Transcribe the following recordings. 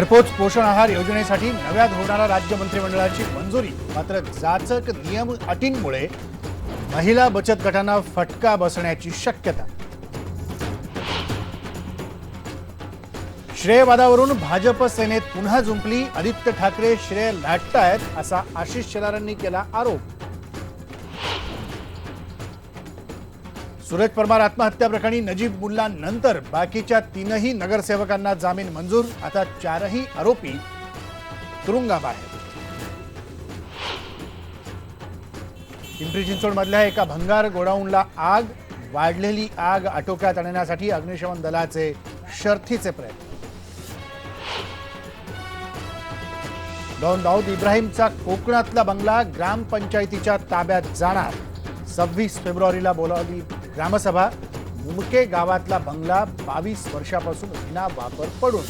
घरपोच पोषण आहार योजनेसाठी नव्या धोरणाला राज्य मंत्रिमंडळाची मंजुरी। मात्र जाचक नियम अटींमुळे महिला बचत गटांना फटका बसण्याची शक्यता। श्रेयवादावरून भाजप सेनेत पुन्हा जुंपली। आदित्य ठाकरे श्रेय लाटतायत असा आशिष शेलारांनी केला आरोप। सूरज परमार आत्महत्या प्रकरणी नजीब मुल्ला नंतर बाकीच्या तीनही नगरसेवकांना जामीन मंजूर। आता चारही आरोपी तुरुंगाबाहेर। पिंपरी चिंचवड मधल्या एका भंगार गोडाऊनला आग। वाढलेली आग आटोक्यात आणण्यासाठी अग्निशमन दलाचे शर्थीचे प्रयत्न। डॉन दाऊद इब्राहिमचा कोकणातला बंगला ग्रामपंचायतीच्या ताब्यात जाणार। 26 फेब्रुवारीला बोलावली ग्रामसभा। मुमके गावातला बंगला 22 वर्षापासून विना वापर पडून।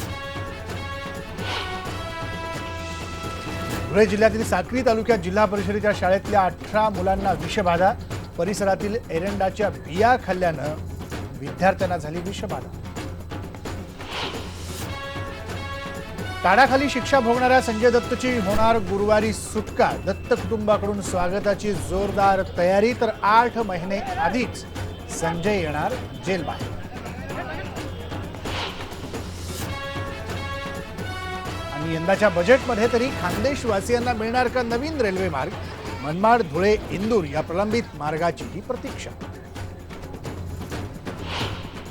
धुळे जिल्ह्यातील साक्री तालुक्यात जिल्हा परिषदेच्या शाळेतल्या 18 मुलांना विषबाधा। परिसरातील एरंडाच्या बिया खाल्ल्यानं विद्यार्थ्यांना झाली विषबाधा। ताडाखाली शिक्षा भोगणाऱ्या संजय दत्तची होणार गुरुवारी सुटका। दत्त कुटुंबाकडून स्वागताची जोरदार तयारी। तर 8 महिने आधीच संजय येणार जेलबाहेर। आणि यंदाच्या बजेटमध्ये तरी खानदेशवासियांना मिळणार का नवीन रेल्वे मार्ग? मनमाड धुळे इंदूर या प्रलंबित मार्गाची ही प्रतीक्षा।